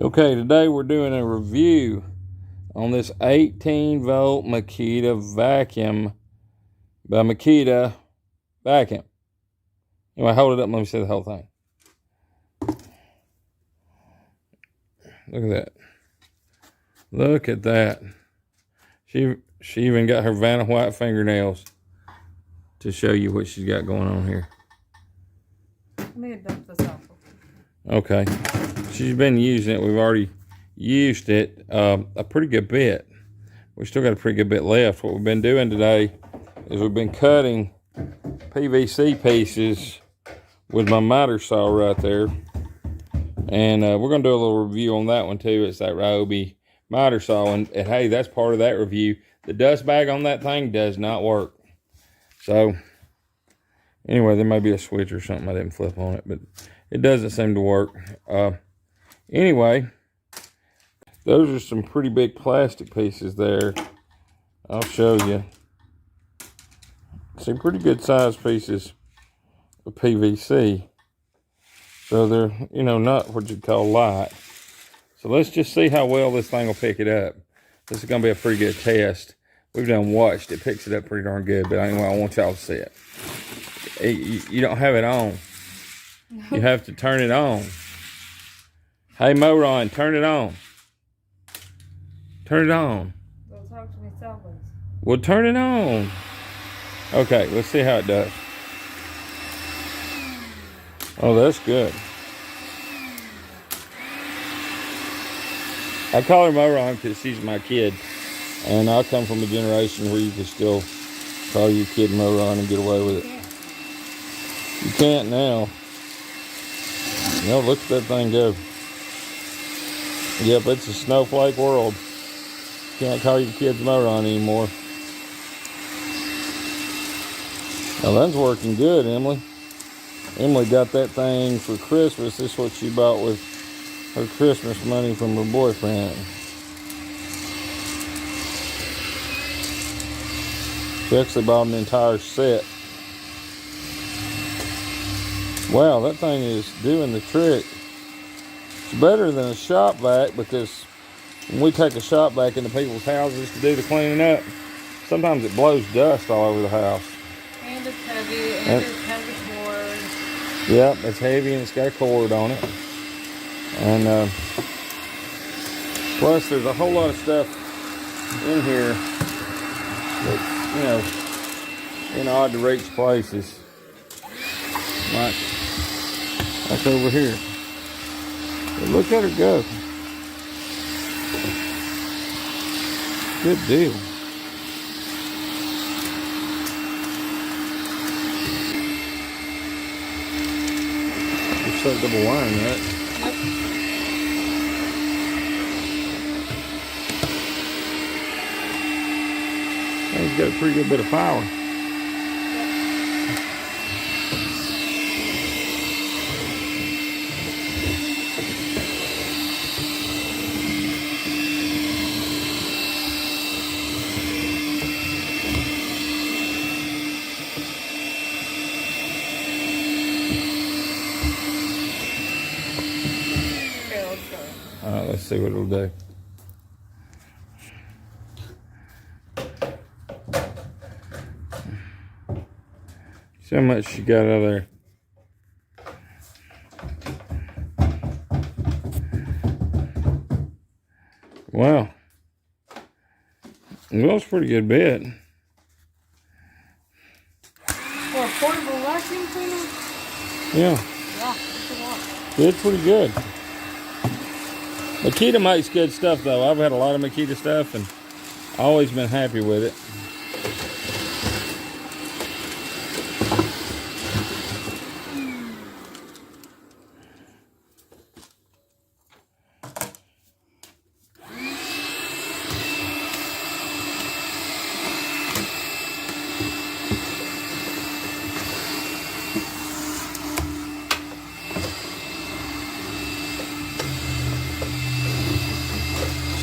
Okay, today we're doing a review on this 18-volt Makita vacuum by Makita Vacuum. Anyway, hold it up and let me see the whole thing. Look at that. Look at that. She even got her Vanna White fingernails to show you what she's got going on here. Let me dump this out. Okay. She's been using it. We've already used it a pretty good bit. We still got a pretty good bit left. What we've been doing today is we've been cutting PVC pieces with my miter saw right there. And we're going to do a little review on that one too. It's that Ryobi miter saw. And hey, that's part of that review. The dust bag on that thing does not work. So anyway, there may be a switch or something. I didn't flip on it, but it doesn't seem to work. Anyway, those are some pretty big plastic pieces there. I'll show you. Some pretty good size pieces of PVC. So they're, not what you'd call light. So let's just see how well this thing will pick it up. This is going to be a pretty good test. We've done watched. It picks it up pretty darn good. But anyway, I want y'all to see it. You don't have it on. You have to turn it on. Hey, Moron, turn it on. Turn it on. Don't talk to me sideways. Well, turn it on. Okay, let's see how it does. Oh, that's good. I call her Moron because she's my kid. And I come from a generation where you can still call your kid Moron and get away with it. You can't now. No, look at that thing go. Yep, it's a snowflake world. Can't call your kids Moron anymore. Now that's working good, Emily. Emily got that thing for Christmas. This is what she bought with her Christmas money from her boyfriend. She actually bought an entire set. Wow, that thing is doing the trick. It's better than a shop vac because when we take a shop vac into people's houses to do the cleaning up, sometimes it blows dust all over the house. And it's heavy, and it's heavy cord. Yep, it's heavy and it's got a cord on it. And plus there's a whole lot of stuff in here that's, in odd to reach places. Like over here. But look at her go. Good deal. Just that double wiring that. Yep. It's got a pretty good bit of power. Let's see what it'll do. See how much she got out of there. Wow. Well, it's a pretty good bit. For a portable vacuum cleaner? Yeah. Yeah, it's a lot. It's pretty good. Makita makes good stuff though. I've had a lot of Makita stuff and always been happy with it.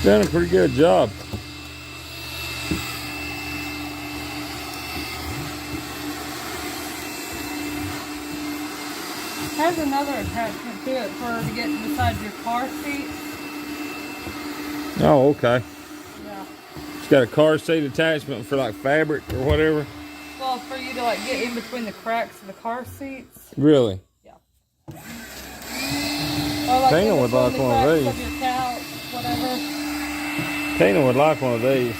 It's done a pretty good job. Has another attachment to it for her to get beside your car seat. Oh, okay. Yeah. It's got a car seat attachment for like fabric or whatever. Well, for you to like get in between the cracks of the car seats. Really? Yeah. Or like Tina in would between like the one of cracks these. of your couch, whatever. Tina would like one of these.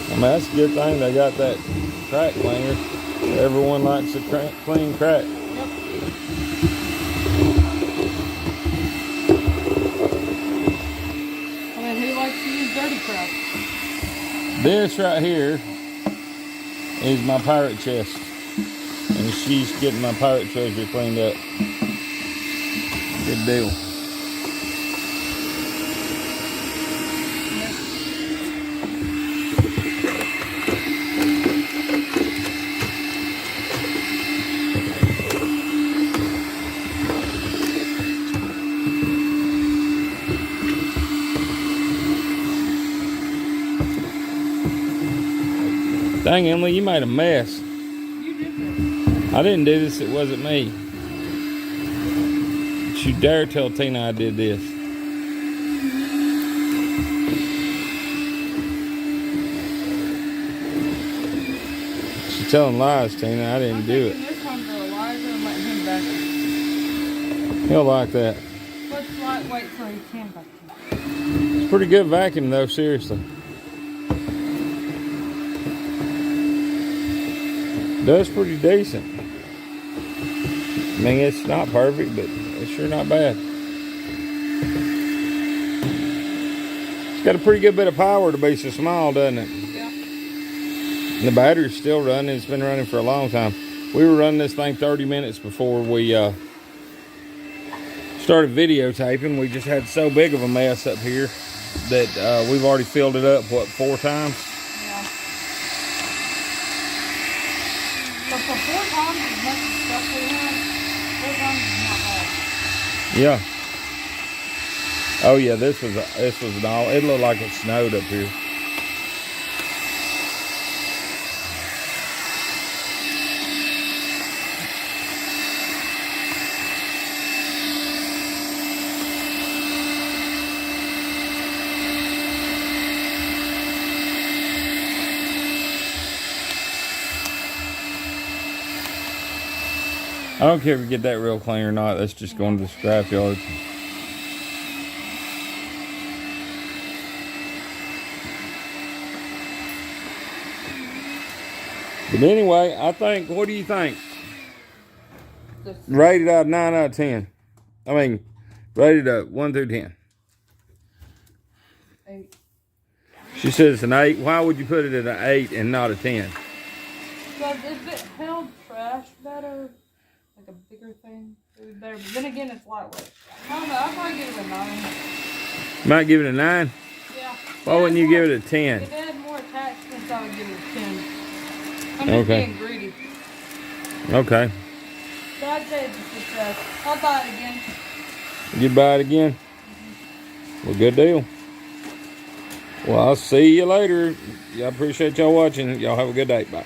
I mean, that's a good thing they got that crack cleaner. Everyone likes a clean crack. Yep. I mean, who likes to use dirty crap? This right here is my pirate chest. And she's getting my pirate treasure cleaned up. Good deal. Dang, Emily, you made a mess. You did this. I didn't do this, it wasn't me. Don't you dare tell Tina I did this. She's telling lies, Tina. I didn't do it. This one for Elijah and let him back. He'll like that. Let's wait till he can back. It's pretty good vacuum, though, seriously. Does pretty decent. I mean, it's not perfect, but it's sure not bad. It's got a pretty good bit of power to be so small, doesn't it? Yeah. And the battery's still running. It's been running for a long time. We were running this thing 30 minutes before we started videotaping. We just had so big of a mess up here that we've already filled it up, what, 4 times? Yeah. But for 4 times as much as stuff we have, 4 times is not bad. Yeah. Oh yeah, this was an all. It looked like it snowed up here. I don't care if you get that real clean or not. That's just going to the scrap yard. But anyway, I think, what do you think? Rated out of 9 out of 10. I mean, rated up 1 through 10. 8. She says it's an 8. Why would you put it at an 8 and not a 10? Because if it held trash better, like a bigger thing, it would be better. But then again, it's lightweight. I don't know. I'd probably give it a 9. Might give it a 9? Yeah. Why wouldn't you give it a 10? If it had more attachments, I would give it a 10. I'm just being greedy. Okay. But I'd say it's a success. I'll buy it again. You'd buy it again? Well, good deal. Well, I'll see you later. I appreciate y'all watching. Y'all have a good day. Bye.